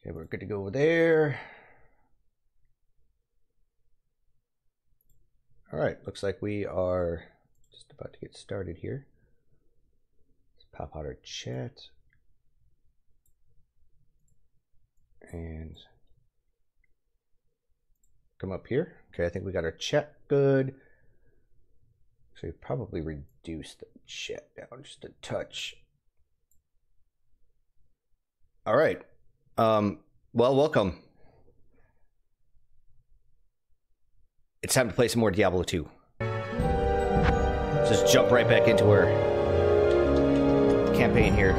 Okay, we're good to go over there. All right, looks like we are just about to get started here. Let's pop out our chat. And come up here. Okay, I think we got our chat good. So we probably reduce the chat down just a touch. All right. Well, welcome. It's time to play some more Diablo 2. Just jump right back into our campaign here.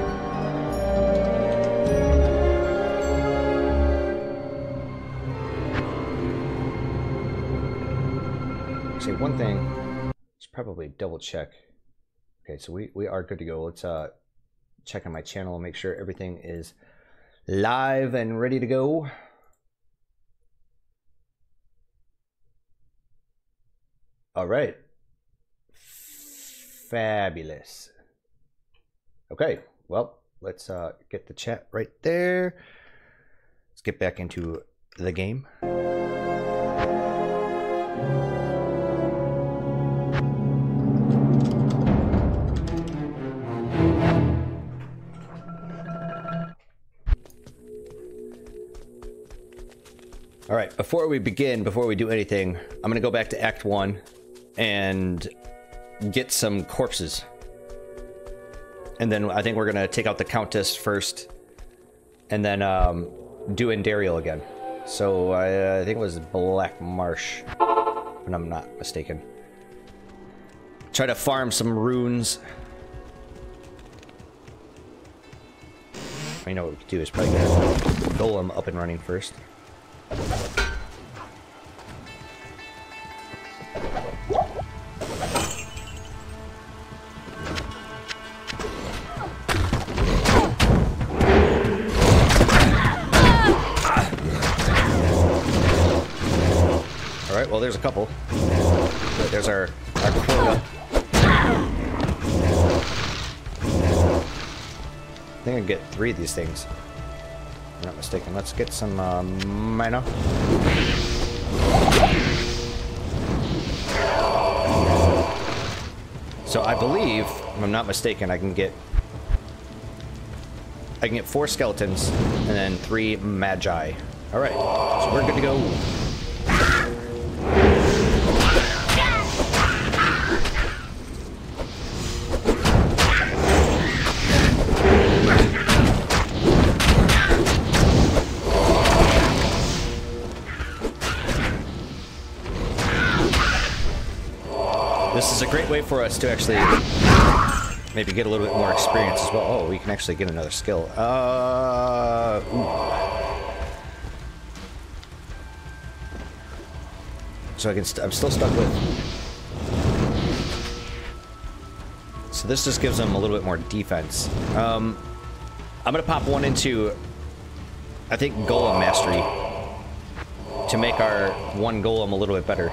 Say one thing, let's probably double check. Okay, so we are good to go. Let's check on my channel and make sure everything is live and ready to go. All right. Fabulous. Okay, well, let's get the chat right there. Let's get back into the game. All right, before we begin, before we do anything, I'm going to go back to Act 1 and get some corpses. And then I think we're going to take out the Countess first and then do Andariel again. So I think it was Black Marsh, if I'm not mistaken. Try to farm some runes. You know what we could do is probably get Golem up and running first. Alright, well there's a couple. There's our quota. I think I can get 3 of these things. If I'm not mistaken. Let's get some mana. So I believe, if I'm not mistaken, I can get 4 skeletons and then 3 magi. All right, so we're good to go. This is a great way for us to actually maybe get a little bit more experience as well. Oh, we can actually get another skill. Ooh. So I'm still stuck with. So this just gives them a little bit more defense. I'm gonna pop one into, I think, Golem Mastery to make our one Golem a little bit better.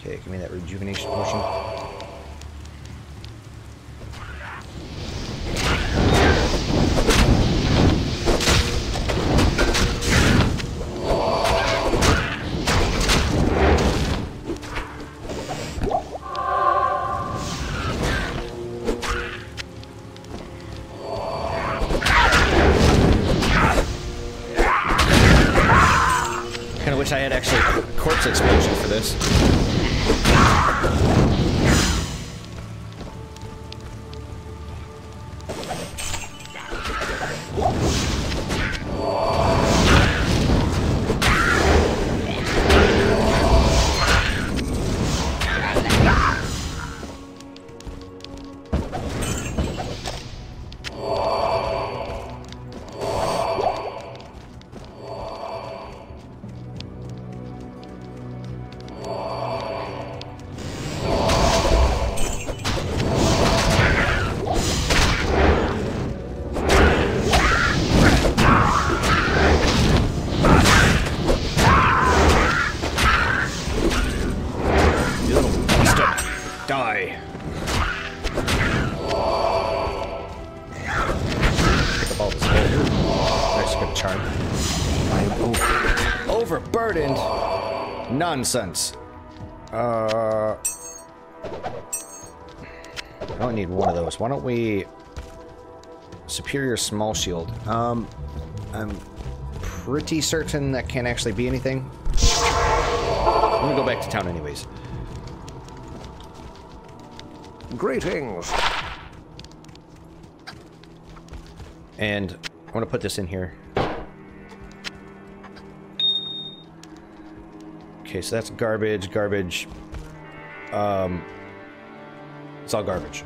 Okay, give me that rejuvenation potion. Kinda wish I had actually a corpse explosion for this. Die. all this gold. That's a good charm. I am Overburdened? Nonsense. I only need one of those. Why don't we... Superior small shield. I'm pretty certain that can't actually be anything. I'm gonna go back to town anyways. Greetings. And I want to put this in here. Okay, so that's garbage, garbage. It's all garbage.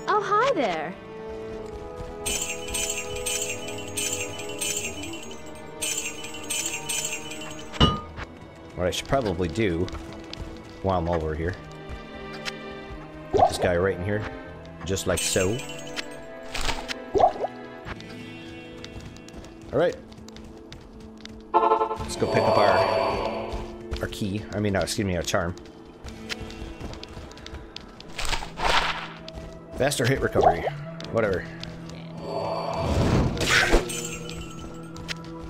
Oh, hi there. What I should probably do while I'm over here. Put this guy right in here. Just like so. Alright. Let's go pick up our key. I mean, excuse me, our charm. Faster hit recovery. Whatever.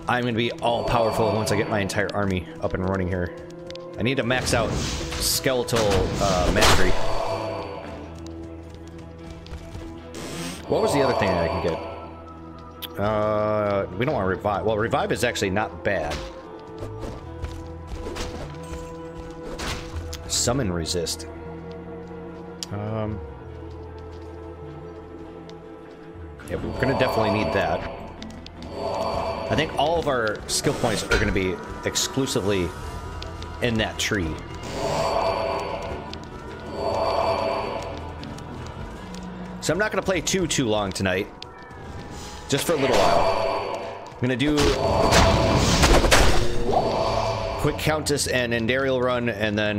I'm gonna be all powerful once I get my entire army up and running here. I need to max out skeletal mastery. What was the other thing that I can get? We don't want to revive. Well, revive is actually not bad. Summon resist. Yeah, we're gonna definitely need that. I think all of our skill points are gonna be exclusively in that tree. So I'm not gonna play too long tonight. Just for a little while. I'm gonna do quick Countess and Andariel run, and then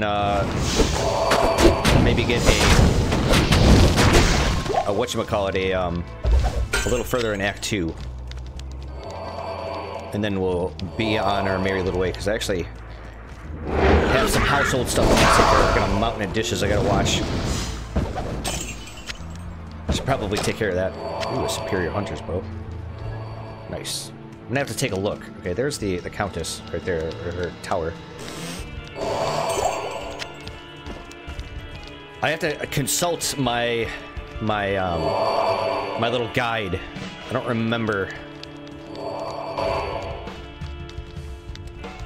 maybe get a whatchamacallit, a little further in Act 2. And then we'll be on our merry little way, because I actually have some household stuff to take care of. Got a mountain of dishes I gotta wash. I should probably take care of that. Ooh, a superior hunter's bow. Nice. I'm gonna have to take a look. Okay, there's the Countess right there, her tower. I have to consult my little guide. I don't remember,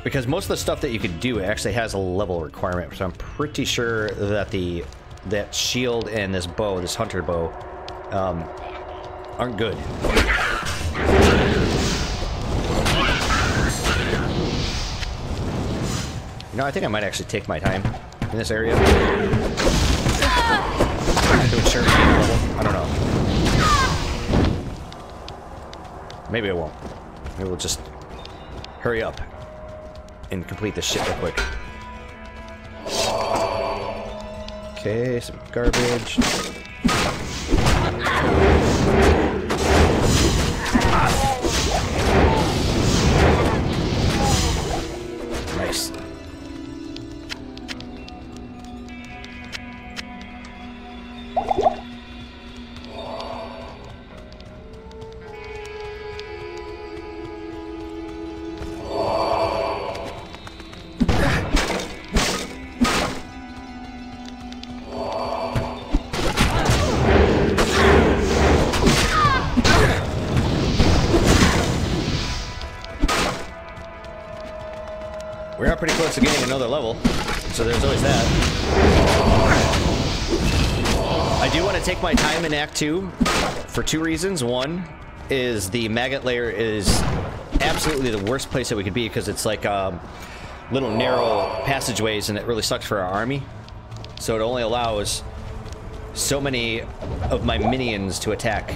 because most of the stuff that you could do actually has a level requirement. So I'm pretty sure that that shield and this bow, this hunter bow, aren't good. You know, I think I might actually take my time in this area to ensure it's getting level. I don't know. Maybe I won't. Maybe we'll just hurry up and complete this shit real quick. Okay, some garbage. Nice. We're pretty close to getting another level, so there's always that. I do want to take my time in Act 2 for two reasons. One is the maggot lair is absolutely the worst place that we could be, because it's like little narrow passageways, and it really sucks for our army. So it only allows so many of my minions to attack.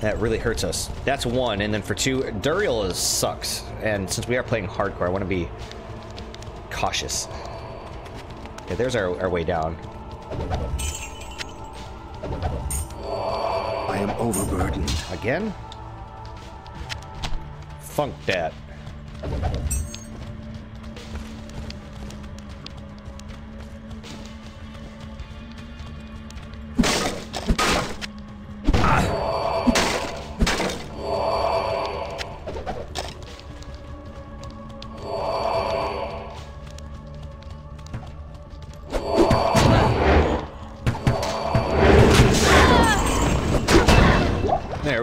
That really hurts us. That's one. And then for two, Andariel sucks. And since we are playing hardcore, I want to be cautious. Okay, there's our way down. I am overburdened. Again? Funk that.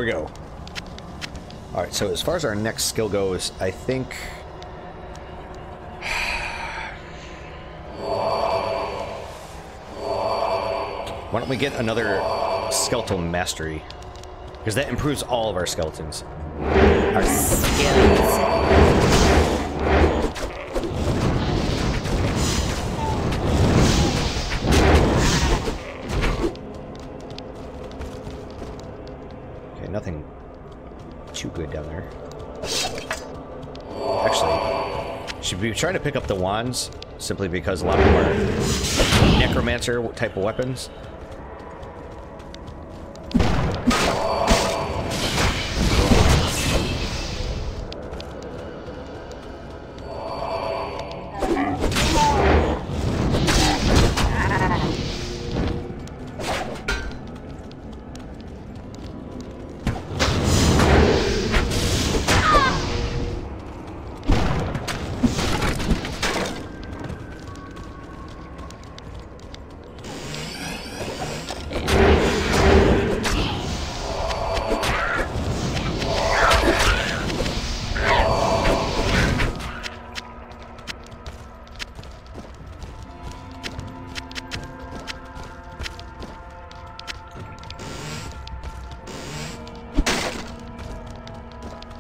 There we go. Alright, so as far as our next skill goes, I think... Why don't we get another skeletal mastery? Because that improves all of our skeletons. Our skills. Nothing too good down there. Actually, should be trying to pick up the wands simply because a lot of them are necromancer type of weapons.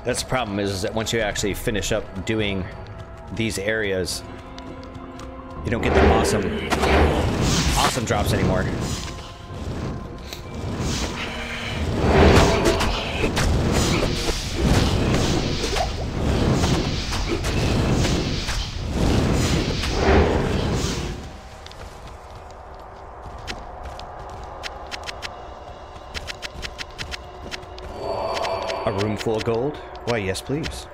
That's the problem, is that once you actually finish up doing these areas, you don't get the awesome drops anymore. A room full of gold? Why, yes, please.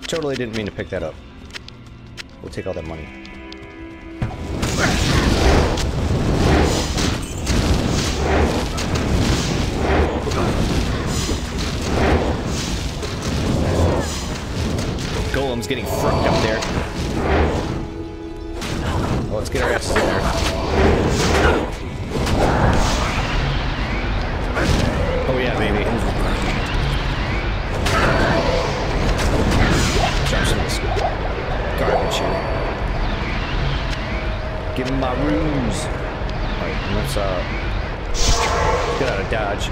Totally didn't mean to pick that up. We'll take all that money. Golem's getting frucked up there. Well, let's get our asses in there. Oh yeah, baby. Drop some of this garbage here. Give him my rooms. Alright, let's get out of dodge.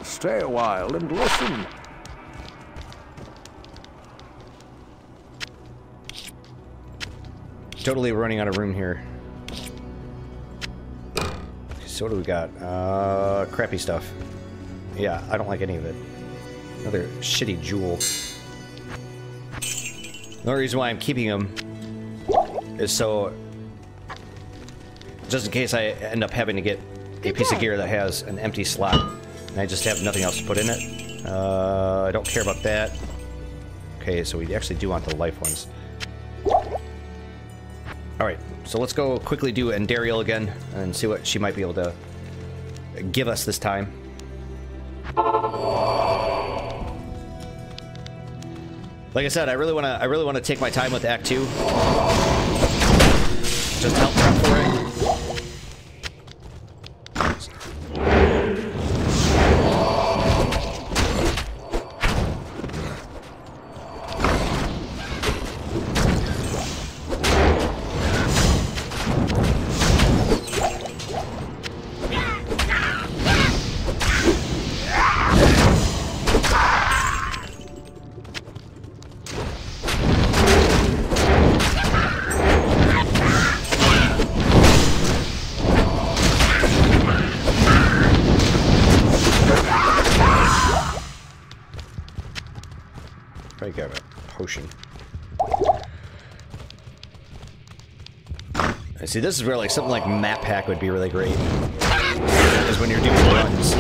Stay a while and listen. Totally running out of room here. So what do we got? Crappy stuff. Yeah, I don't like any of it. Another shitty jewel. The only reason why I'm keeping them is so... just in case I end up having to get a piece of gear that has an empty slot, and I just have nothing else to put in it. I don't care about that. Okay, so we actually do want the life ones. Alright, so let's go quickly do Andariel again, and see what she might be able to give us this time. Like I said, I really want to take my time with Act 2. Just help prep for it. potion. I see, this is where like something like map hack would be really great. Is when you're doing runs.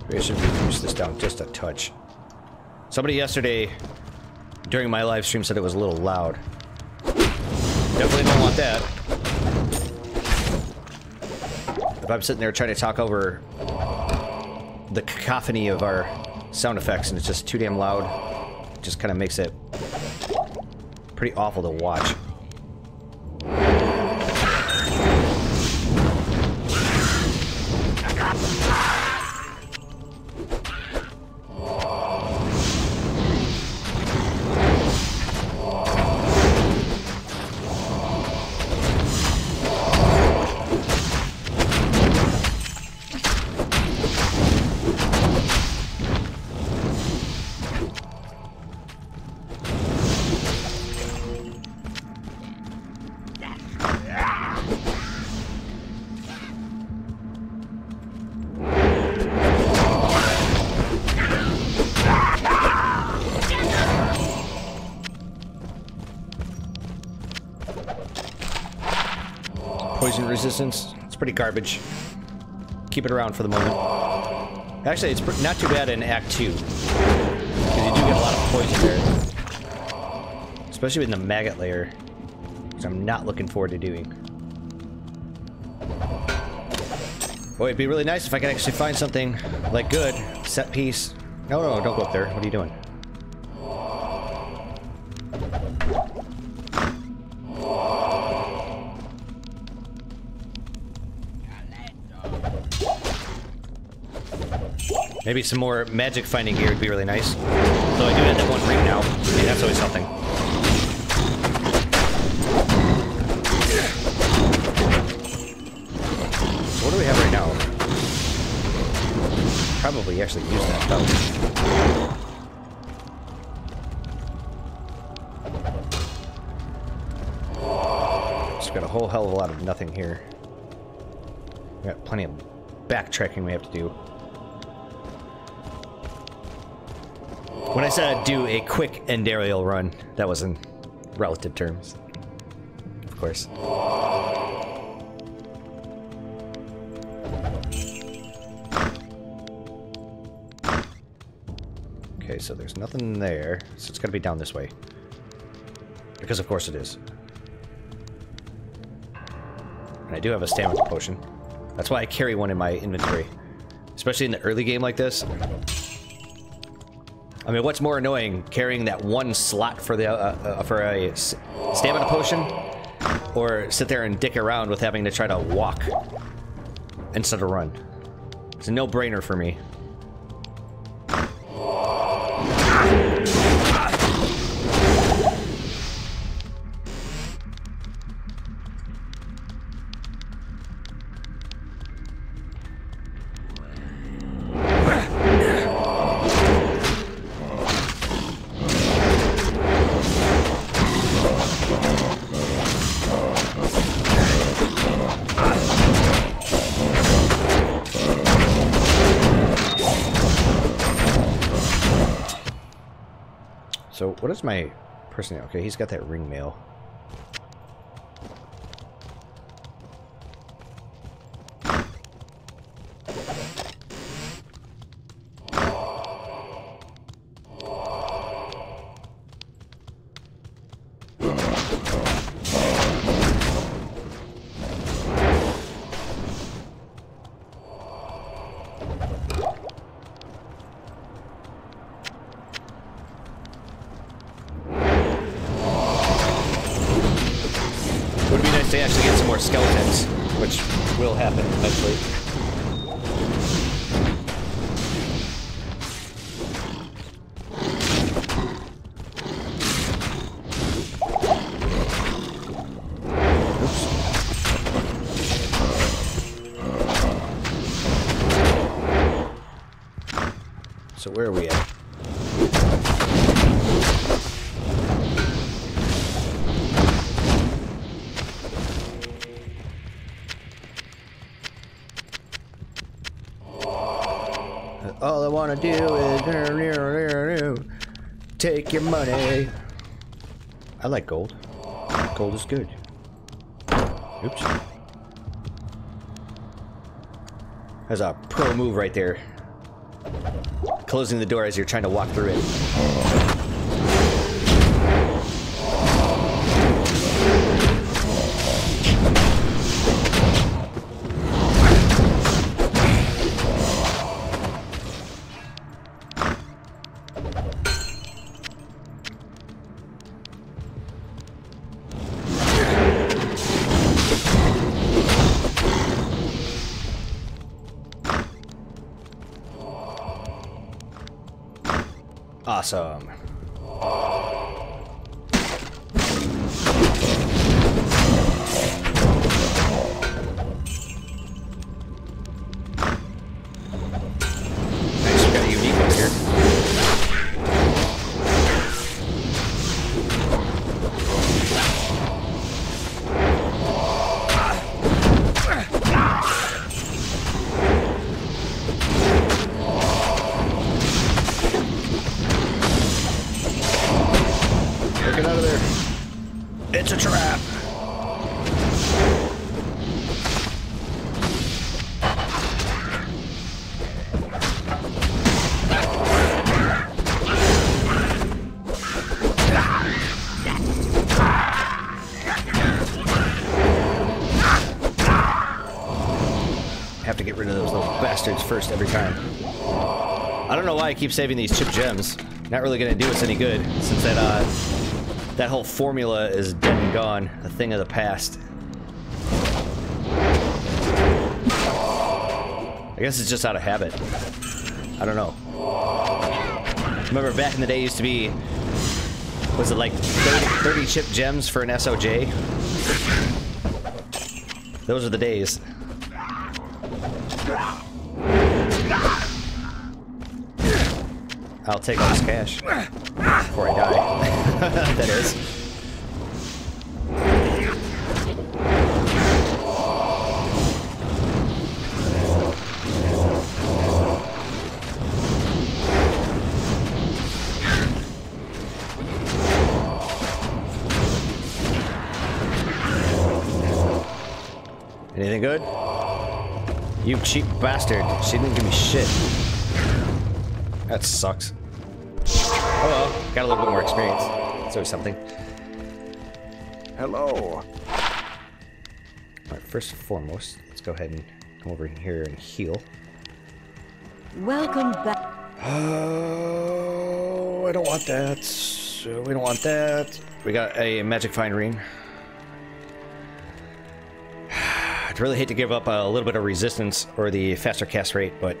Maybe I should reduce this down just a touch. Somebody yesterday during my live stream said it was a little loud. Definitely don't want that. If I'm sitting there trying to talk over the cacophony of our sound effects and it's just too damn loud, it just kind of makes it pretty awful to watch. Poison resistance, it's pretty garbage. Keep it around for the moment. Actually, it's not too bad in Act 2. Because you do get a lot of poison there. Especially in the maggot layer. Which I'm not looking forward to doing. Boy, it'd be really nice if I could actually find something, like, good. Set piece. No, no, don't go up there. What are you doing? Maybe some more magic finding gear would be really nice. Though I do have that one ring now. I mean, that's always something. So what do we have right now? Probably actually use that though. Just got a whole hell of a lot of nothing here. We got plenty of backtracking we have to do. When I said I'd do a quick Andariel run, that was in relative terms. Of course. Okay, so there's nothing there, so it's gotta be down this way. Because of course it is. And I do have a stamina potion. That's why I carry one in my inventory. Especially in the early game like this. I mean, what's more annoying, carrying that one slot for the for a stamina potion, or sit there and dick around with having to try to walk instead of run? It's a no-brainer for me. So, what is my person? Okay, he's got that ring mail. To actually get some more skeletons, which will happen eventually. Oops. So where are we at? All I want to do is take your money. I like gold. Gold is good. Oops. That's a pro move right there. Closing the door as you're trying to walk through it. Awesome. Nice, we got a unique one here. Get out of there. It's a trap. Have to get rid of those little bastards first every time. I don't know why I keep saving these chip gems. Not really gonna do us any good since that whole formula is dead and gone, a thing of the past. I guess it's just out of habit. I don't know. Remember back in the day, it used to be, was it like 30 chip gems for an SOJ? Those are the days. I'll take all this cash before I die. That is. Anything good? You cheap bastard. She didn't give me shit. That sucks. Oh well, got a little bit more experience. It's always something. Hello. Alright, first and foremost, let's go ahead and come over here and heal. Welcome back. Oh, I don't want that. We don't want that. We got a magic fine ring. I'd really hate to give up a little bit of resistance or the faster cast rate, but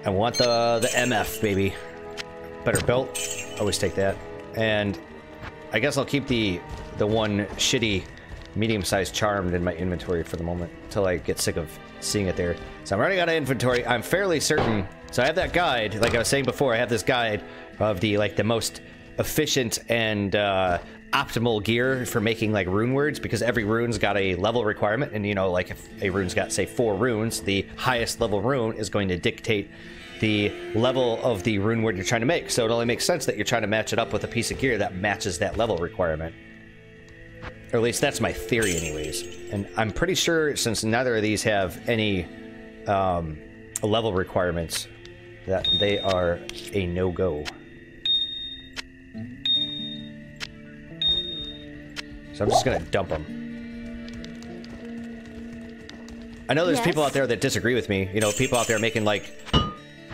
I want the MF, baby. Better belt, always take that. And I guess I'll keep the one shitty medium-sized charmed in my inventory for the moment until I get sick of seeing it there. So I'm running out of inventory. I'm fairly certain. So I have that guide, like I was saying before. I have this guide of the most efficient and optimal gear for making like rune words, because every rune's got a level requirement, and you know, like if a rune's got say 4 runes, the highest level rune is going to dictate the level of the rune word you're trying to make. So it only makes sense that you're trying to match it up with a piece of gear that matches that level requirement. Or at least that's my theory anyways. And I'm pretty sure since neither of these have any level requirements, that they are a no-go. So I'm just gonna dump them. I know there's people out there that disagree with me. You know, people out there making like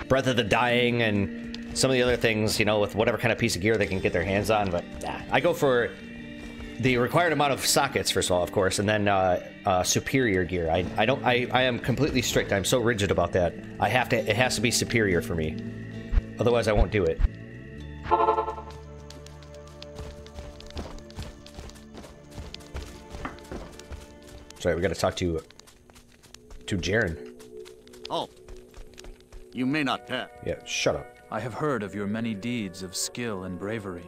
Breath of the Dying and some of the other things, you know, with whatever kind of piece of gear they can get their hands on. But I go for the required amount of sockets, first of all, of course, and then superior gear. I am completely strict. I'm so rigid about that. It has to be superior for me. Otherwise, I won't do it. Sorry, we got to talk to Jaren. Oh, you may not pass. Yeah, shut up. I have heard of your many deeds of skill and bravery.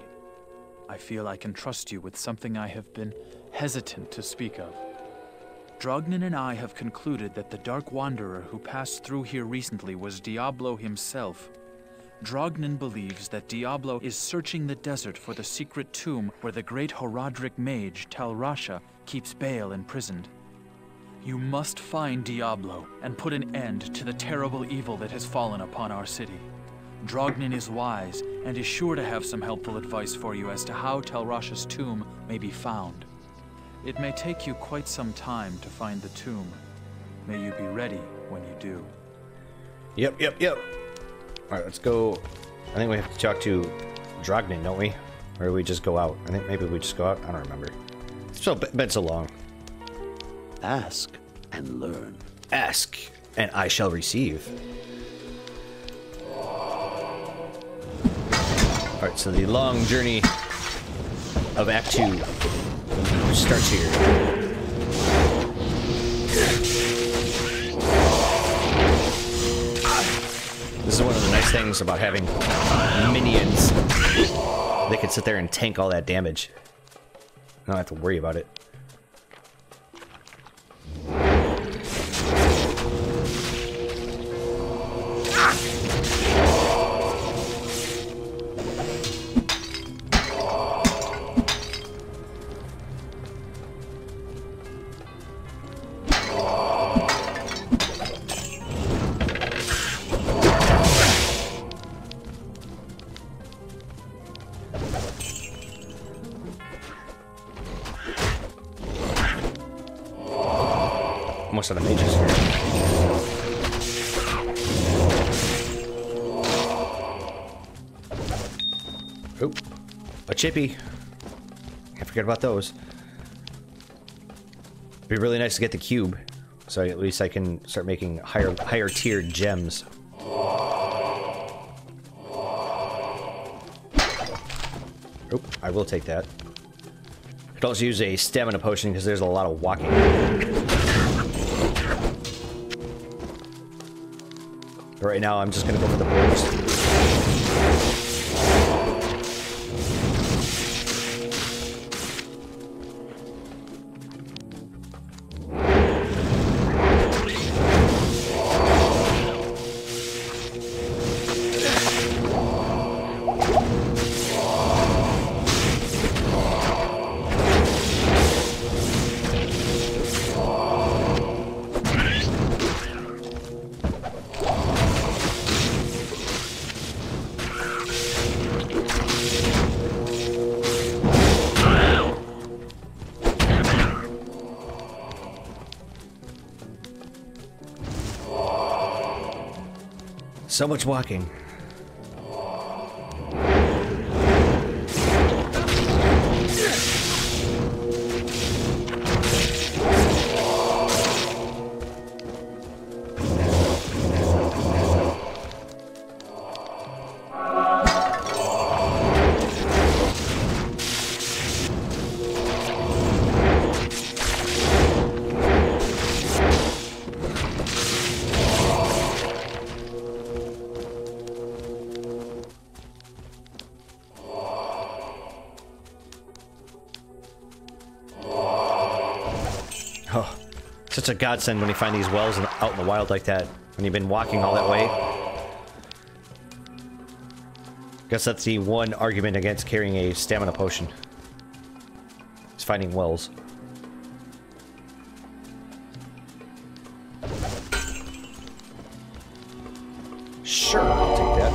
I feel I can trust you with something I have been hesitant to speak of. Drognin and I have concluded that the Dark Wanderer who passed through here recently was Diablo himself. Drognin believes that Diablo is searching the desert for the secret tomb where the great Horadric mage Tal Rasha keeps Baal imprisoned. You must find Diablo and put an end to the terrible evil that has fallen upon our city. Drognin is wise and is sure to have some helpful advice for you as to how Tal Rasha's tomb may be found. It may take you quite some time to find the tomb. May you be ready when you do. Yep. Alright, let's go. I think we have to talk to Drognin, don't we? Or do we just go out? I think maybe we just go out. I don't remember. It's been so long. Ask and learn. Ask, and I shall receive. Alright, so the long journey of Act 2 starts here. This is one of the nice things about having minions. They can sit there and tank all that damage. I don't have to worry about it. Most of the mages here. Oop. A chippy. Can't forget about those. It'd be really nice to get the cube, so at least I can start making higher tiered gems. Oop, I will take that. Could also use a stamina potion because there's a lot of walking. But right now, I'm just gonna go for the burst. So much walking. Oh, such a godsend when you find these wells out in the wild like that, when you've been walking all that way. Guess that's the one argument against carrying a stamina potion. It's finding wells. Sure, I'll take that.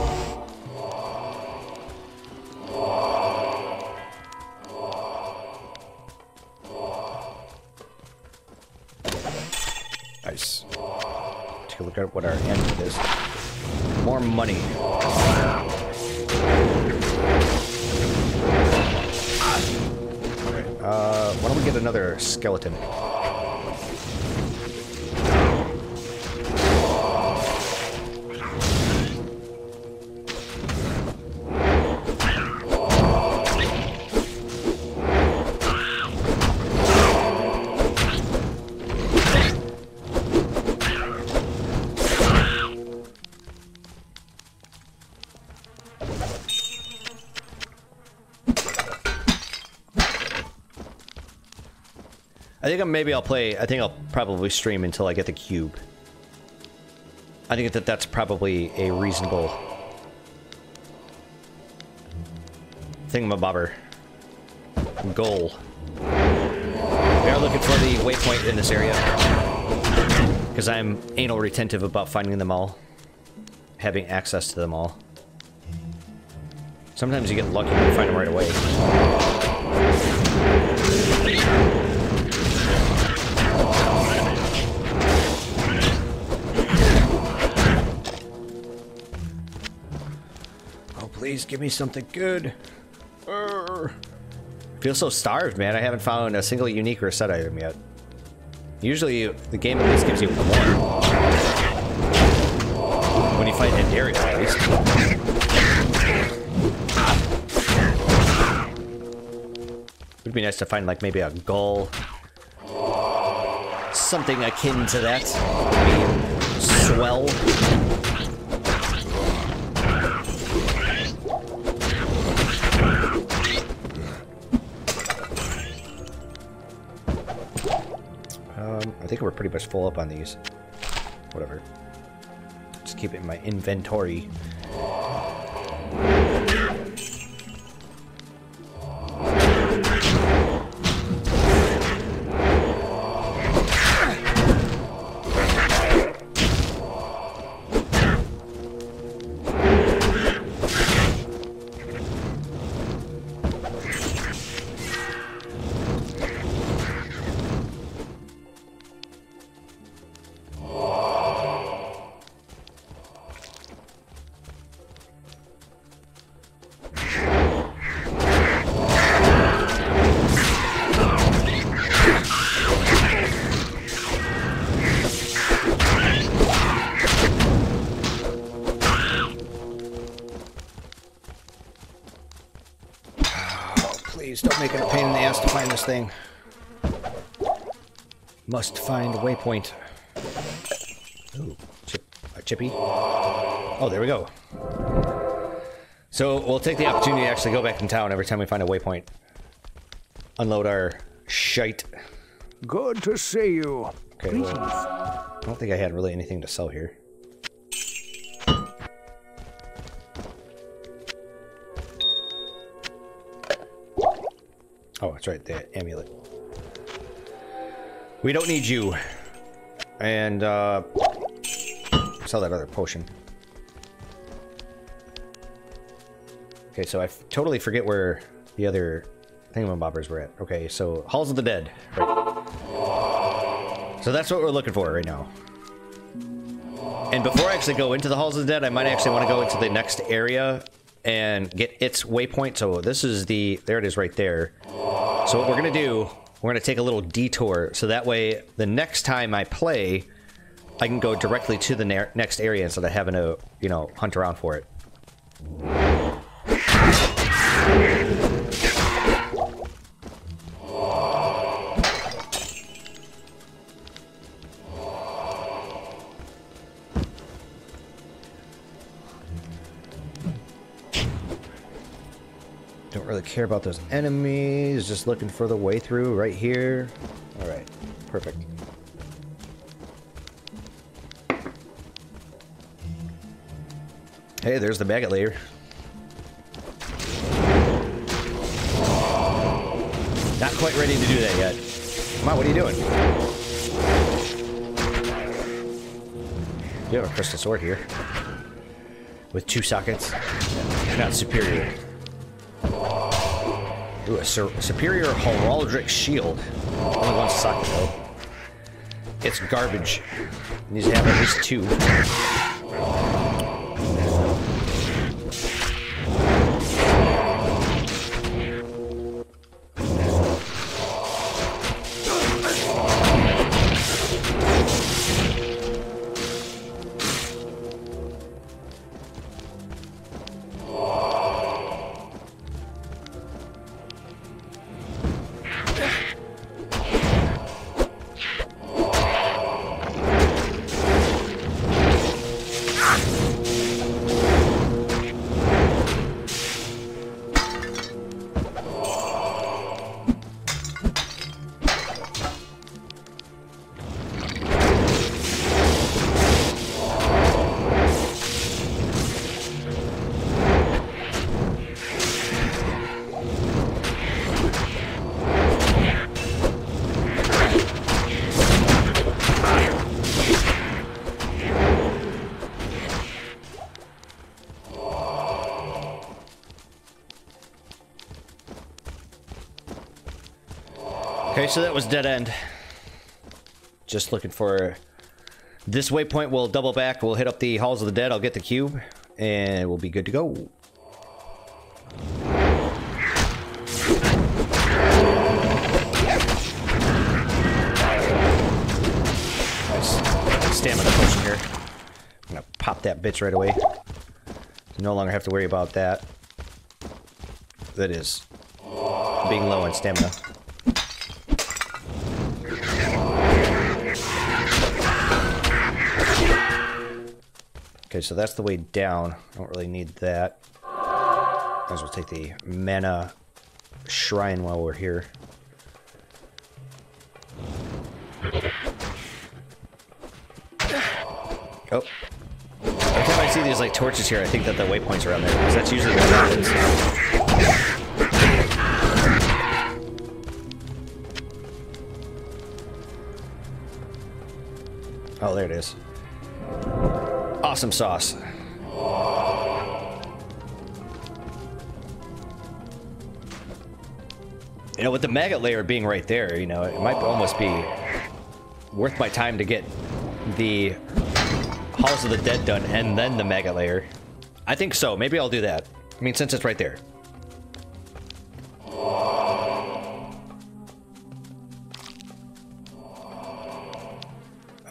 Nice. Take a look at what our end is. More money. Alright, why don't we get another skeleton? I think maybe I'll play. I think I'll probably stream until I get the cube. I think that that's probably a reasonable thingamabobber goal. We are looking for the waypoint in this area because I'm anal retentive about finding them all, having access to them all. Sometimes you get lucky and you find them right away. Oh, please give me something good. Feel so starved, man. I haven't found a single unique or set item yet. Usually, the game at least gives you more. When you fight Andariel, at least. Would be nice to find, like, maybe a gull. Something akin to that. Maybe swell. I think we're pretty much full up on these. Whatever. Just keep it in my inventory. Don't make it a pain in the ass to find this thing. Must find a waypoint. Ooh, a chippy. Oh, there we go. So we'll take the opportunity to actually go back in town every time we find a waypoint. Unload our shite. Good to see you. Okay, well, I don't think I had really anything to sell here. Oh, that's right, the amulet. We don't need you. And, sell that other potion. Okay, so I totally forget where the other thingamabobbers were at. Okay, so Halls of the Dead. Right. So that's what we're looking for right now. And before I actually go into the Halls of the Dead, I might actually want to go into the next area and get its waypoint. So this is the... There it is right there. So what we're going to do, we're going to take a little detour, so that way the next time I play, I can go directly to the next area instead of having to, you know, hunt around for it. Don't really care about those enemies, just looking for the way through right here. Alright, perfect. Hey, there's the maggot layer. Not quite ready to do that yet. Come on, what are you doing? You have a crystal sword here. With 2 sockets. Not superior. Ooh, a superior heraldic shield. Only 1 socket though. It's garbage. It needs to have at least 2. Okay, so that was dead end. Just looking for this waypoint. We'll double back. We'll hit up the Halls of the Dead. I'll get the cube, and we'll be good to go. Nice stamina potion here. I'm gonna pop that bitch right away. No longer have to worry about that. That is being low on stamina. Okay, so that's the way down. I don't really need that. Might as well take the mana shrine while we're here. Oh. Every time I see these like torches here, I think that the waypoints are around there, because that's usually what happens. Oh, there it is. Awesome sauce. You know, with the maggot layer being right there, you know, it might almost be worth my time to get the Halls of the Dead done and then the maggot layer. I think so. Maybe I'll do that. I mean, since it's right there.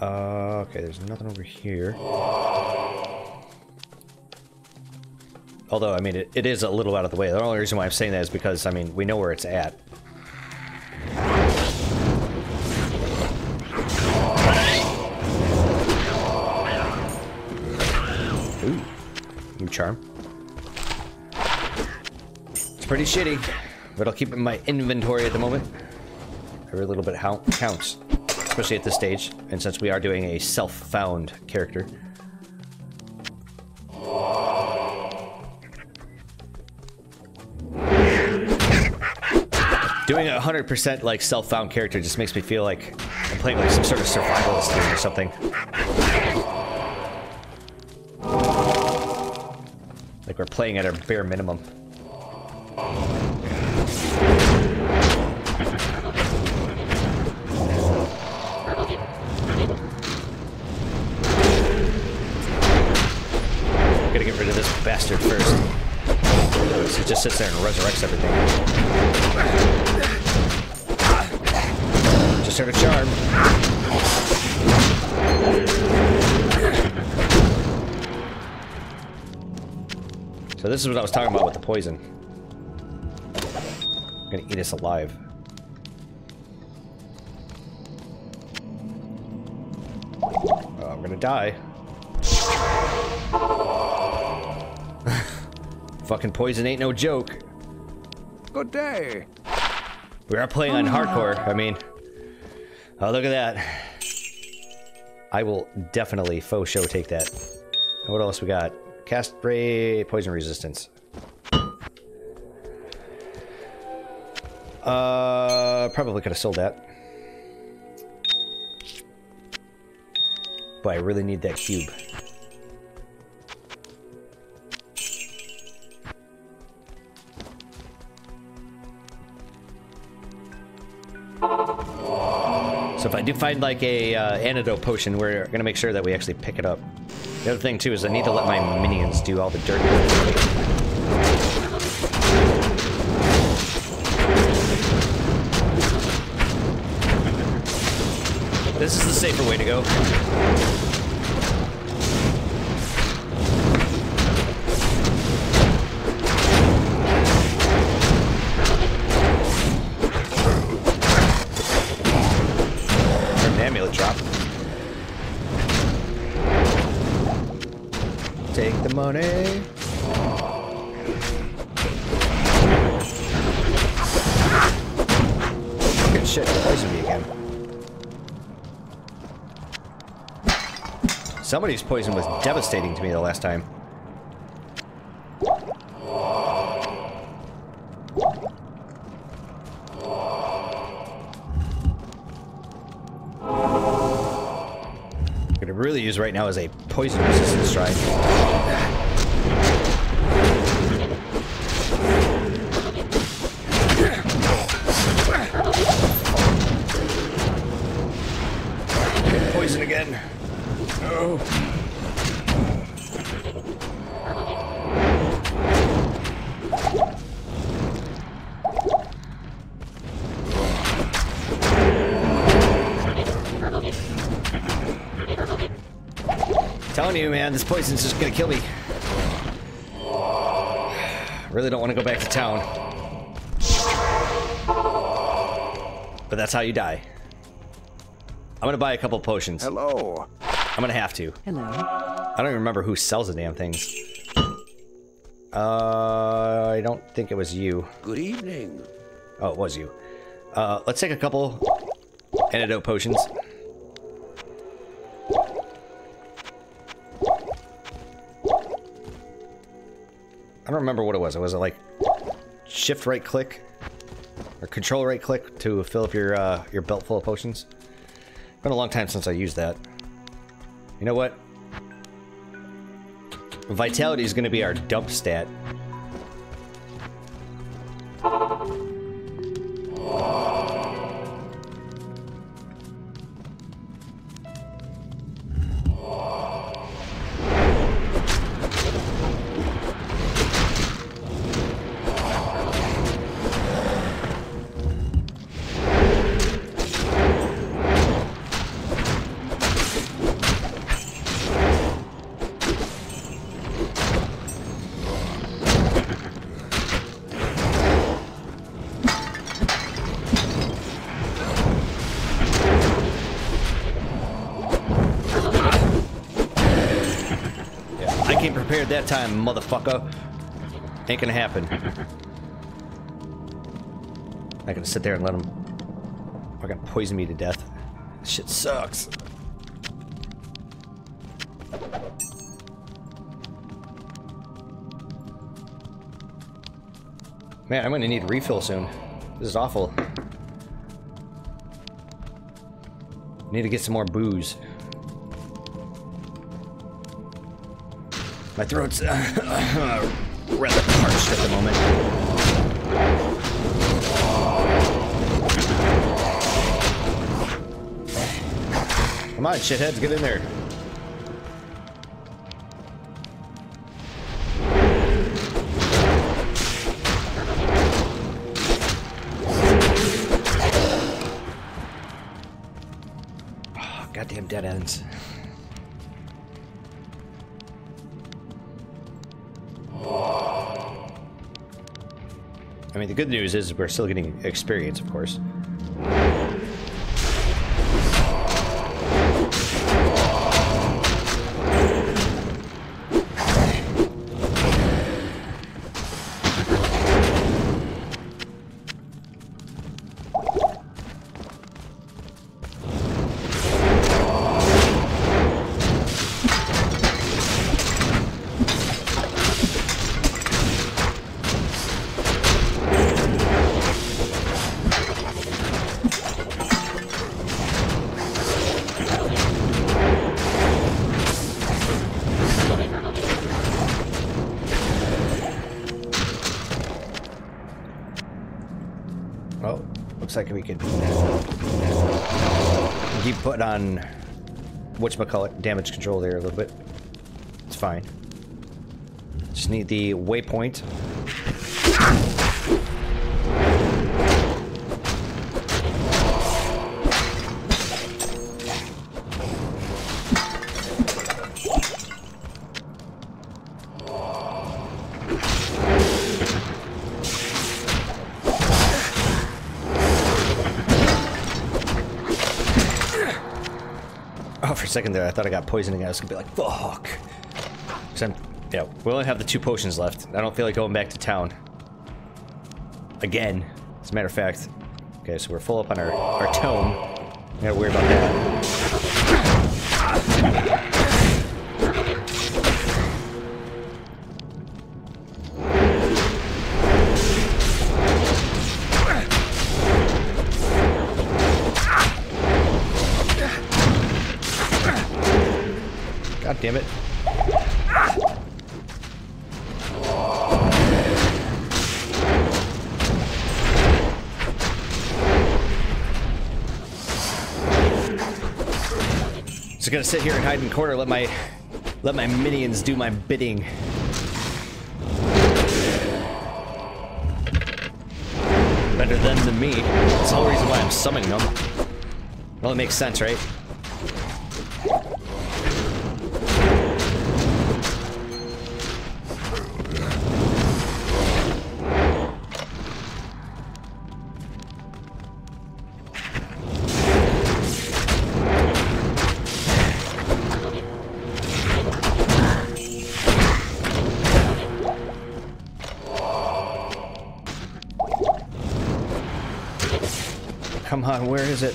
Okay, there's nothing over here. Although, I mean, it is a little out of the way. The only reason why I'm saying that is because, I mean, we know where it's at. Ooh, new charm. It's pretty shitty, but I'll keep it in my inventory at the moment. Every little bit counts, especially at this stage, and since we are doing a self-found character. Doing a 100% like self-found character just makes me feel like I'm playing like some sort of survivalist game or something. Like we're playing at a bare minimum. Gotta get rid of this bastard first. He just sits there and resurrects everything. Just heard a charm. So this is what I was talking about with the poison. I'm gonna eat us alive. Oh, I'm gonna die. Fucking poison ain't no joke. Good day. We are playing on hardcore. I mean, oh, look at that. I will definitely faux show take that. What else we got? Cast spray, poison resistance. Probably could have sold that. But I really need that cube. So if I do find like a antidote potion, we're gonna make sure that we actually pick it up. The other thing too is I need to let my minions do all the dirty work. This is the safer way to go. Amulet drop. Take the money. Good shit, poison me again. Somebody's poison was devastating to me the last time. What I really use right now is a poison resistance strike. telling you, man, this poison's just gonna kill me. Really don't want to go back to town. But that's how you die. I'm gonna buy a couple potions. Hello. I'm gonna have to. Hello. I don't even remember who sells the damn things. I don't think it was you. Good evening. Oh, it was you. Let's take a couple antidote potions. I don't remember what it was. Was it like shift right click or control right click to fill up your belt full of potions? Been a long time since I used that. You know what? Vitality is going to be our dump stat. That time, motherfucker. Ain't gonna happen. Not gonna sit there and let him fucking poison me to death. This shit sucks. Man, I'm gonna need a refill soon. This is awful. Need to get some more booze. My throat's rather parched at the moment. Come on, shitheads, get in there. Oh, goddamn dead ends. I mean, the good news is we're still getting experience, of course. Looks like we could keep putting on whatchamacallit damage control there a little bit. It's fine. Just need the waypoint. For a second there, I thought I got poisoned again. I was gonna be like, fuck. Because we only have the 2 potions left. I don't feel like going back to town. Again, as a matter of fact. Okay, so we're full up on our tome. We gotta worry about that. God damn it. Just gonna sit here and hide in the corner, let my minions do my bidding. Better them than me. That's the whole reason why I'm summoning them. Well, it makes sense, right? come on, where is it?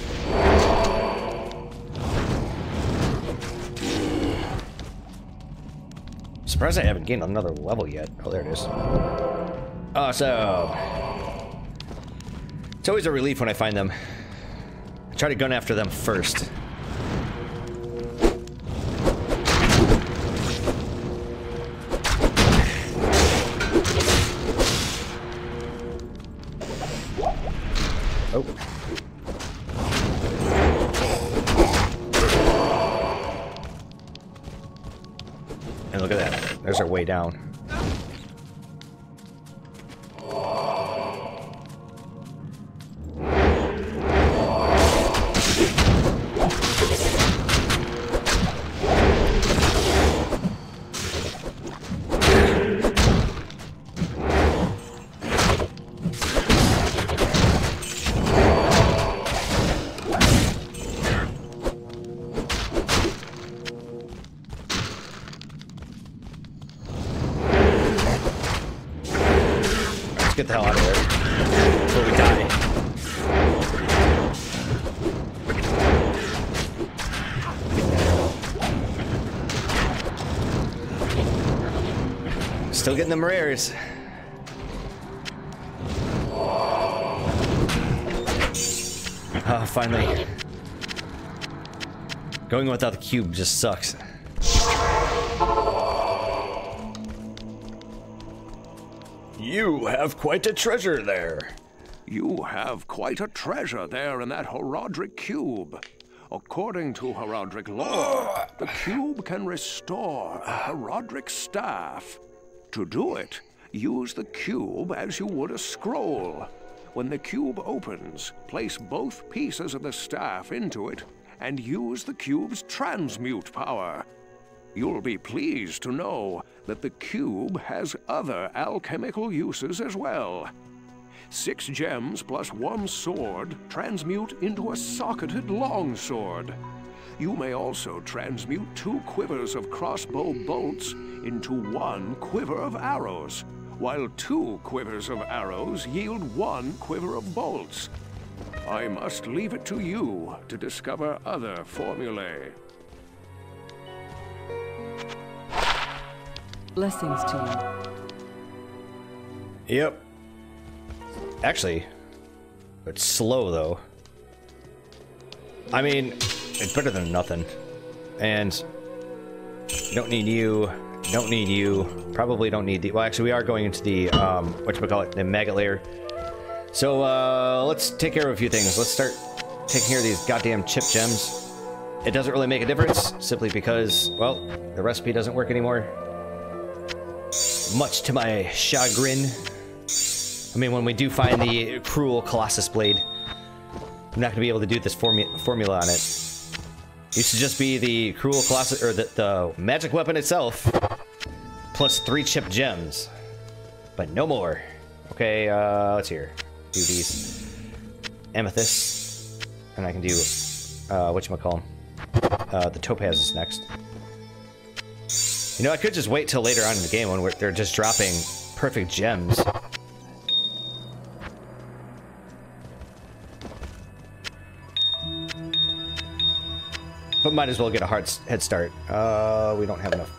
Surprised I haven't gained another level yet. Oh, there it is. Awesome. It's always a relief when I find them. I try to gun after them first. Oh. And look at that. There's our way down. Get the hell out of there before we die. Still getting them rares. Oh, finally. Going without the cube just sucks. You have quite a treasure there. You have quite a treasure there in that Horodric cube. According to Horodric lore, the cube can restore a Horodric staff. To do it, use the cube as you would a scroll. When the cube opens, place both pieces of the staff into it and use the cube's transmute power. You'll be pleased to know that the cube has other alchemical uses as well. 6 gems plus 1 sword transmute into a socketed longsword. You may also transmute 2 quivers of crossbow bolts into 1 quiver of arrows, while 2 quivers of arrows yield 1 quiver of bolts. I must leave it to you to discover other formulae. Blessings to you. Yep. Actually, it's slow though. I mean, it's better than nothing. And don't need you. Don't need you. Probably don't need the. Well, actually, we are going into the whatchamacallit, the maggot layer. So let's take care of a few things. Let's start taking care of these goddamn chip gems. It doesn't really make a difference, simply because, well, the recipe doesn't work anymore. Much to my chagrin. I mean, when we do find the cruel Colossus blade, I'm not going to be able to do this formula on it. It used to just be the cruel Colossus, or the magic weapon itself, plus 3 chip gems. But no more. Okay, let's hear. Do these amethysts, and I can do whatchamacallem. The topaz is next. You know, I could just wait till later on in the game when they're just dropping perfect gems. But might as well get a head start. We don't have enough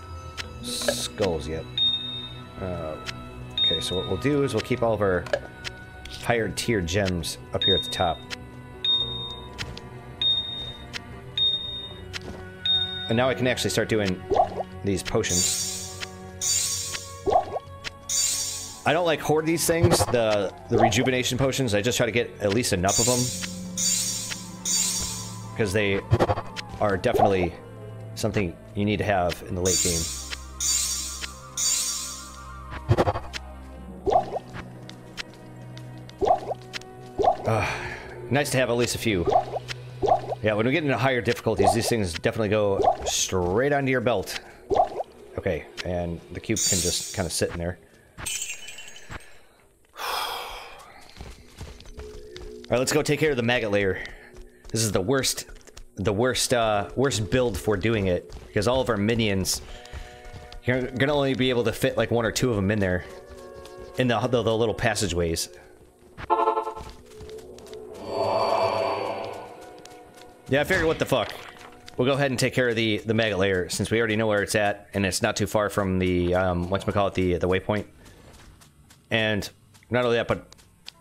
skulls yet. Okay, so what we'll do is we'll keep all of our higher tier gems up here at the top. And now I can actually start doing these potions. I don't like hoard these things, the rejuvenation potions. I just try to get at least enough of them, because they are definitely something you need to have in the late game. Nice to have at least a few. Yeah, when we get into higher difficulties, these things definitely go straight onto your belt. Okay, and the cube can just kind of sit in there. Alright, let's go take care of the maggot layer. This is the worst build for doing it, because all of our minions, you're gonna only be able to fit like 1 or 2 of them in there, in the little passageways. Yeah, I figured what the fuck. We'll go ahead and take care of the maggot layer since we already know where it's at, and it's not too far from the whatchamacallit, the waypoint. And not only that, but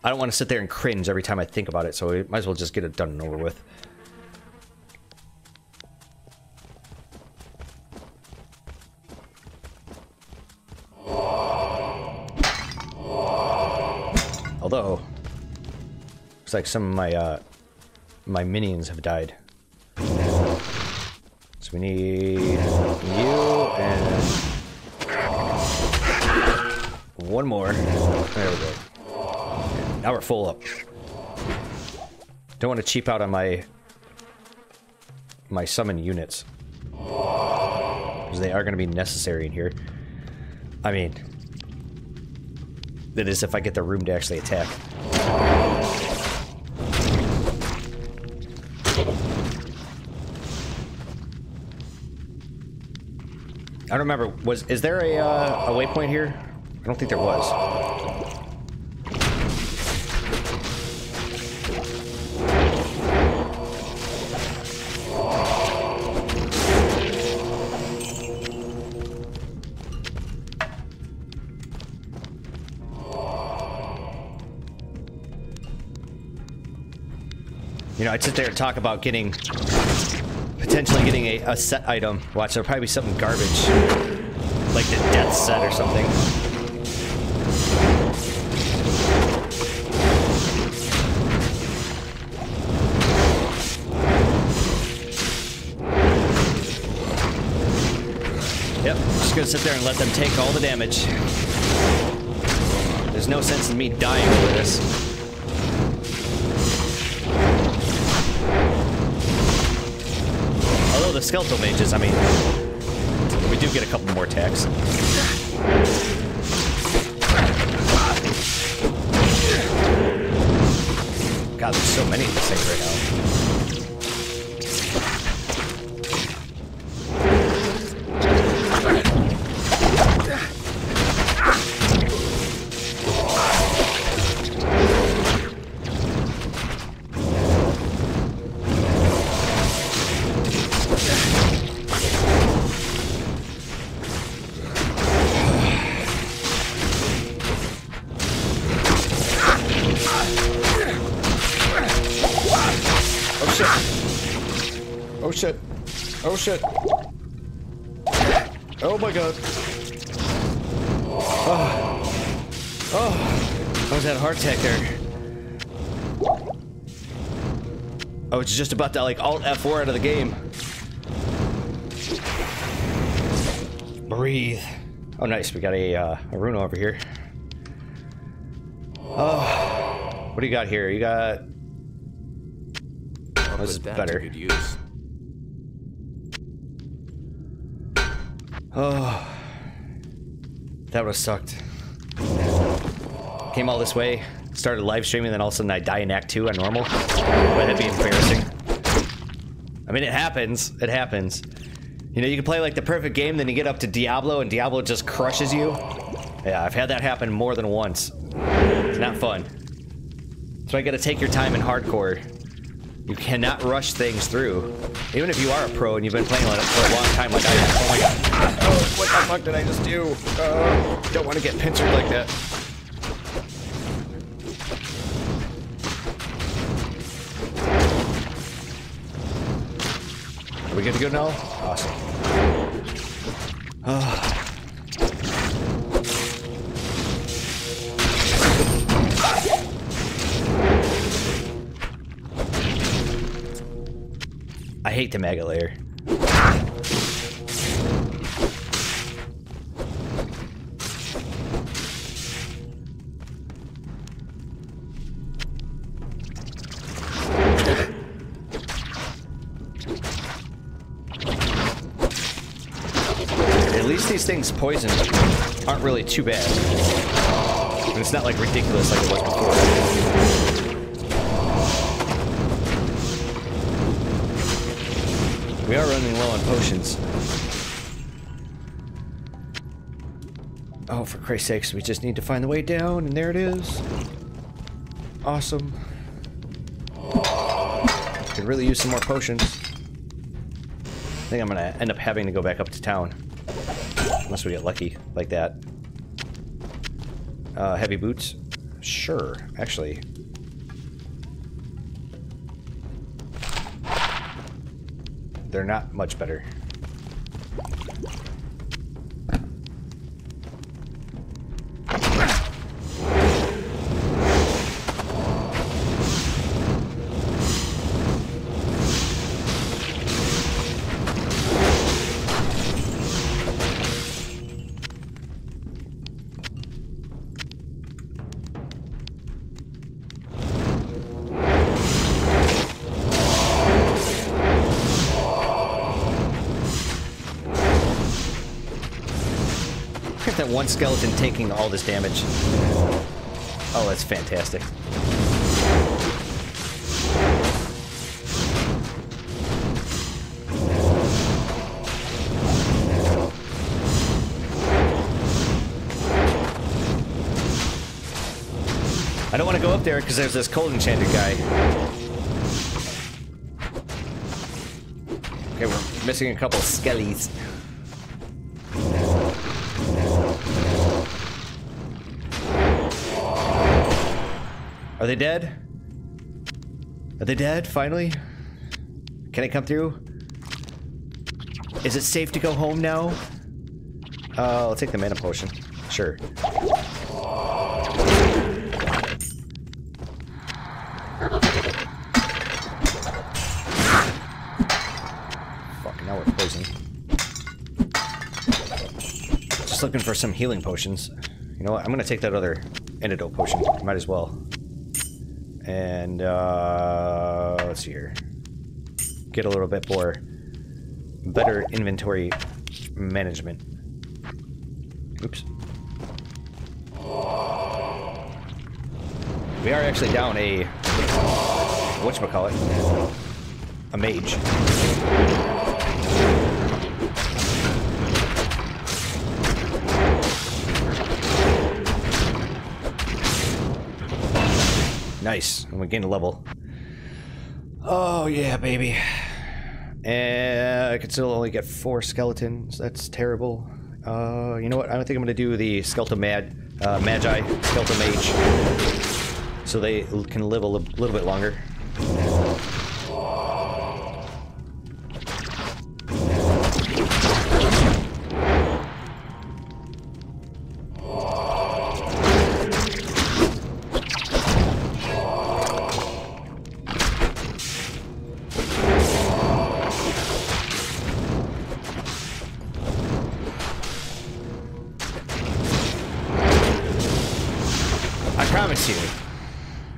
I don't want to sit there and cringe every time I think about it, so we might as well just get it done and over with. Although, looks like some of my my minions have died. So we need you and one more. There we go. Now we're full up. Don't want to cheap out on my summon units, because they are going to be necessary in here. I mean, that is if I get the room to actually attack. I don't remember. Is there a waypoint here? I don't think there was. You know, I'd sit there and talk about potentially getting a set item. Watch, there'll probably be something garbage, like the death set or something. Yep, just gonna sit there and let them take all the damage. There's no sense in me dying over this. The skeletal mages, I mean, we do get a couple more attacks. God, there's so many of these things right now. Oh shit. Oh shit. Oh my god. Oh. I almost had a heart attack there. I was just about to like alt F4 out of the game. Breathe. Oh nice, we got a rune over here. Oh. What do you got here? You got... Oh, this is better. Good use. Oh, that would have sucked. Came all this way, started live streaming, then all of a sudden I die in Act 2 on normal. But that'd be embarrassing. I mean, it happens. It happens. You know, you can play like the perfect game, then you get up to Diablo, and Diablo just crushes you. Yeah, I've had that happen more than once. It's not fun. So I gotta take your time in hardcore. You cannot rush things through. Even if you are a pro and you've been playing it for a long time like I have. Oh my god. Oh, what the fuck did I just do? Don't want to get pincered like that. Are we good to go now? Awesome. Oh. I hate the mega layer. At least these things poison aren't really too bad. And it's not like ridiculous like it was before. We are running low on potions. Oh, for Christ's sakes, we just need to find the way down, and there it is. Awesome. Could really use some more potions. I think I'm gonna end up having to go back up to town. Unless we get lucky like that. Heavy boots? Sure, actually. They're not much better. That one skeleton taking all this damage. Oh, that's fantastic. I don't want to go up there because there's this cold enchanted guy. Okay, we're missing a couple skellies. Are they dead? Are they dead, finally? Can I come through? Is it safe to go home now? I'll take the mana potion. Sure. Fuck, now we're poisoned. Just looking for some healing potions. You know what? I'm gonna take that other antidote potion. Might as well. And, let's see here. Get a little bit more better inventory management. Oops. We are actually down a... whatchamacallit? A mage. Nice, and we gained a level. Oh yeah, baby. And I can still only get 4 skeletons. That's terrible. You know what? I don't think I'm gonna do the skeleton magi, skeleton mage, so they can live a little bit longer.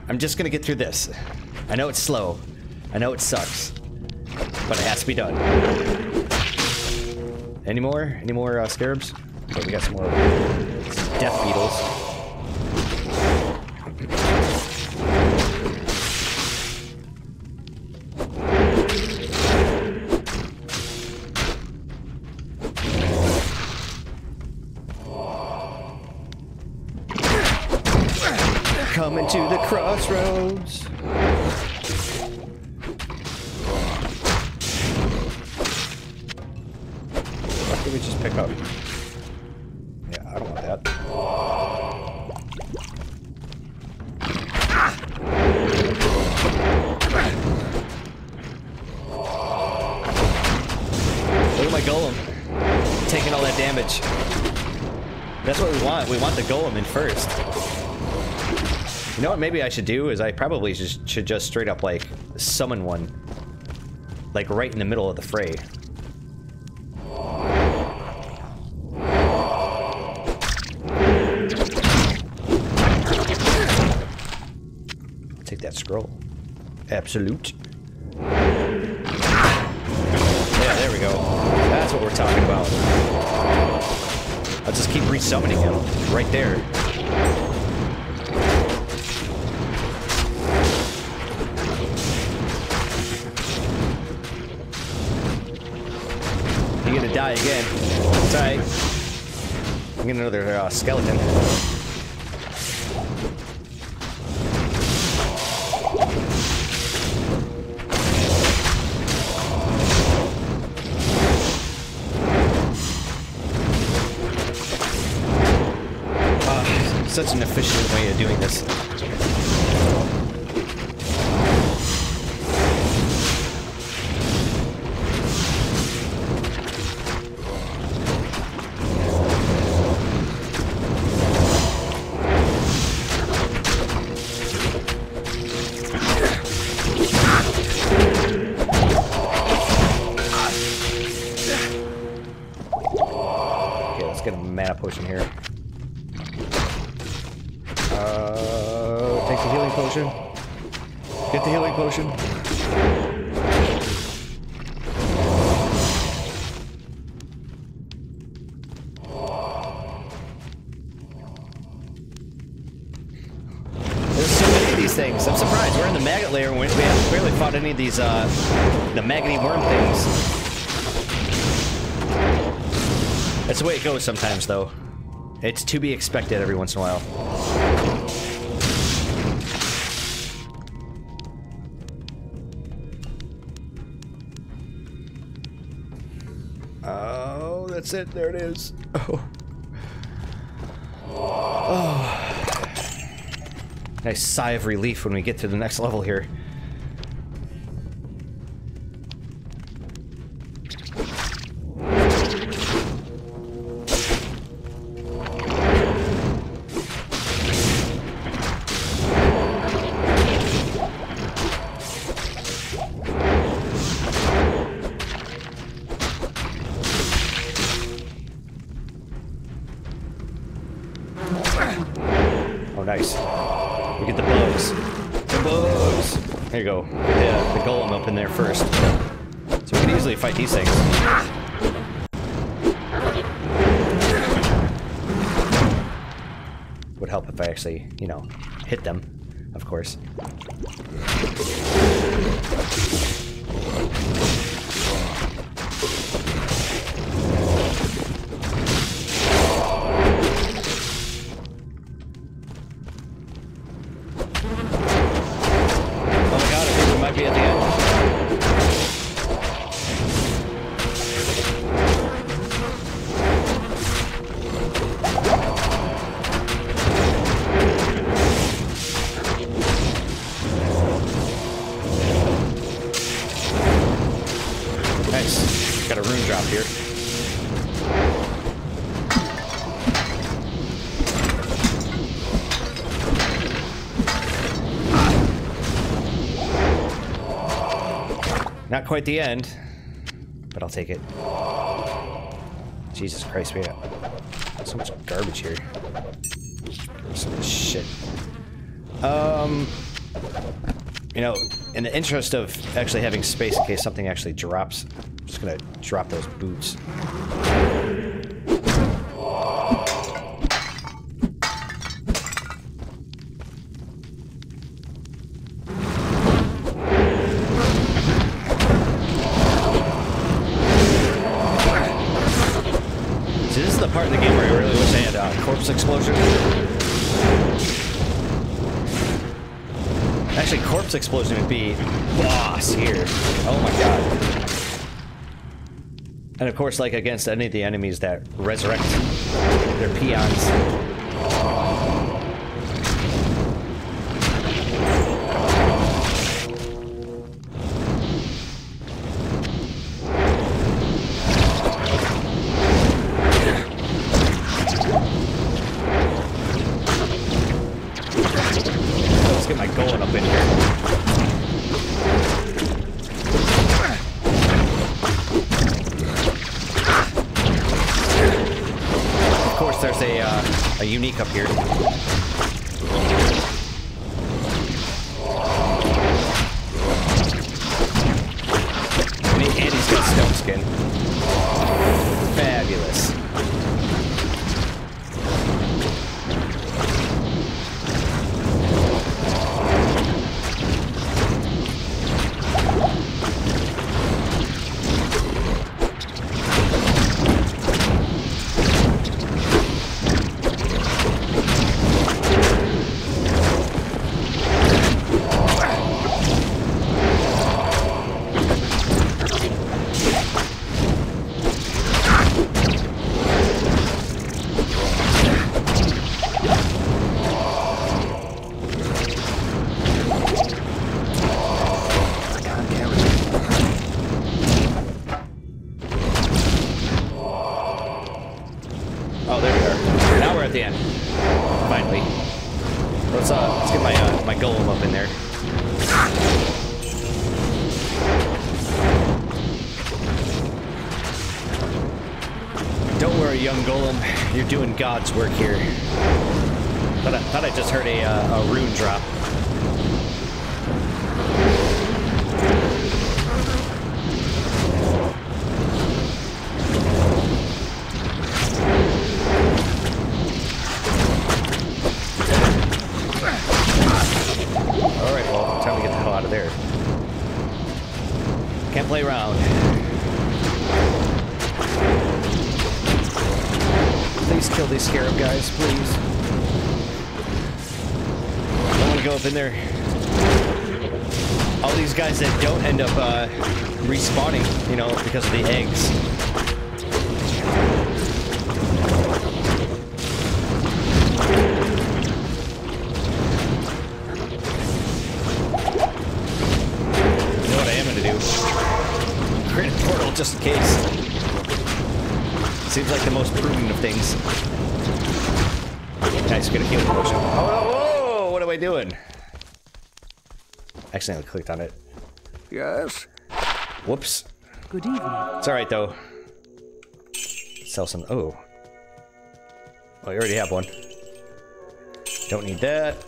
I'm just gonna get through this. I know it's slow. I know it sucks. But it has to be done. Any more? Any more scarabs? Okay, we got some more death beetles. Coming to the crossroads. What did we just pick up? Yeah, I don't want that. Look at my golem. Taking all that damage. That's what we want. We want the golem in first. You know what maybe I should do is I probably should just straight up like summon one. Like right in the middle of the fray. I'll take that scroll. Absolute. Yeah, there we go. That's what we're talking about. I'll just keep resummoning him right there. You're gonna die again. It's alright. I'm getting another skeleton. such an efficient way of doing this. Potion here. Take the healing potion. Get the healing potion. There's so many of these things. I'm surprised. We're in the maggot layer and we haven't barely fought any of these, the maggoty worm things. That's the way it goes sometimes, though. It's to be expected every once in a while. Oh, that's it. There it is. Oh. Oh. Nice sigh of relief when we get to the next level here. Nice. We get the bugs. The bugs! There you go. Get the golem up in there first. So we can easily fight these things. Would help if I actually, you know, hit them, of course. Not quite the end, but I'll take it. Jesus Christ, we got so much garbage here. So much shit. You know, in the interest of actually having space in case something actually drops, I'm just gonna drop those boots. Part of the game where I really wish I had a corpse explosion. Actually, corpse explosion would be boss here. Oh my god. And of course, like against any of the enemies that resurrect their peons. A unique up here. And he's got stone skin. Fabulous. at the end. Finally. Let's get my golem up in there. Don't worry, young golem. You're doing God's work here. Thought I just heard a rune drop. Alright, well, time to get the hell out of there. Can't play around. Please kill these scarab guys, please. I want to go up in there. All these guys that don't end up respawning, you know, because of the eggs. You know what I am gonna do? Create a portal just in case. Seems like the most prudent of things. Nice, get a healing potion. Oh, whoa, what am I doing? Accidentally clicked on it. Yes? Whoops. Good evening. It's alright though. Sell some. Oh. Oh, you already have one. Don't need that.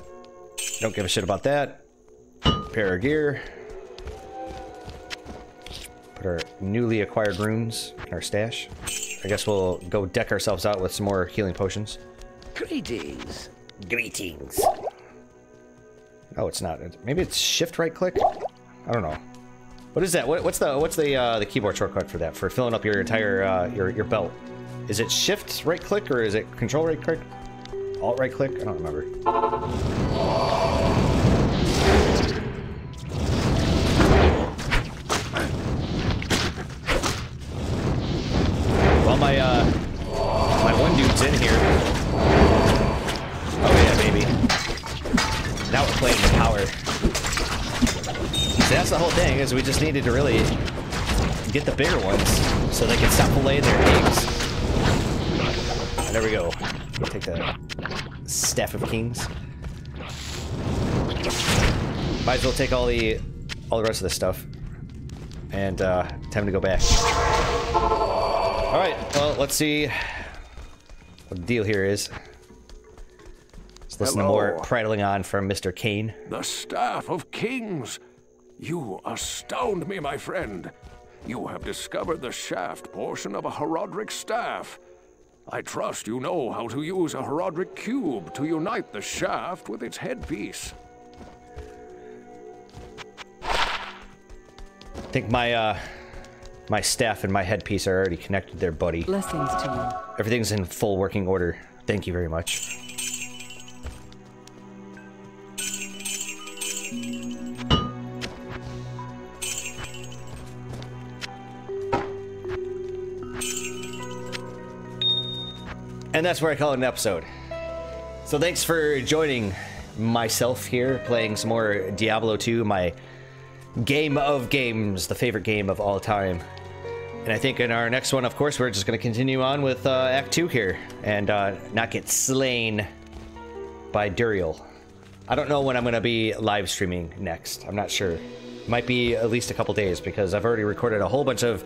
Don't give a shit about that. Pair of gear. Put our newly acquired runes in our stash. I guess we'll go deck ourselves out with some more healing potions. Greetings. Greetings. Oh, it's not. Maybe it's shift right click? I don't know. What is that? What's the keyboard shortcut for that? For filling up your entire your belt? Is it shift right click or is it control right click? Alt right click? I don't remember. Well, my one dude's in here. Oh yeah, baby. Now we're playing with power. See, that's the whole thing, is we just needed to really get the bigger ones so they can stop laying their eggs. And there we go. We'll take the Staff of Kings. Might as well take all the rest of this stuff. And time to go back. Alright, well, let's see what the deal here is. Let's listen to more prattling on from Mr. Kane. The Staff of Kings! You astound me, my friend. You have discovered the shaft portion of a Horodric staff. I trust you know how to use a Horodric cube to unite the shaft with its headpiece. I think my staff and my headpiece are already connected there, buddy. Blessings to you. Everything's in full working order. Thank you very much. And that's where I call it an episode. So thanks for joining myself here, playing some more Diablo 2, my game of games, the favorite game of all time. And I think in our next one, of course, we're just going to continue on with Act 2 here, and not get slain by Andariel. I don't know when I'm going to be live streaming next. I'm not sure. Might be at least a couple days, because I've already recorded a whole bunch of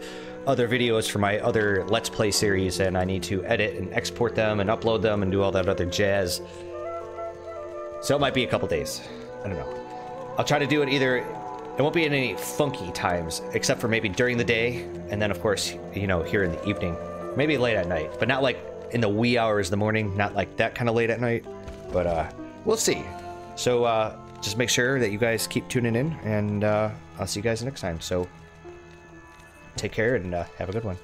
other videos for my other Let's Play series, and I need to edit and export them and upload them and do all that other jazz. So it might be a couple days. I don't know. I'll try to do it either... It won't be in any funky times, except for maybe during the day, and then of course, you know, here in the evening. Maybe late at night, but not like in the wee hours of the morning, not like that kind of late at night. But we'll see. So just make sure that you guys keep tuning in, and I'll see you guys next time. So take care and have a good one.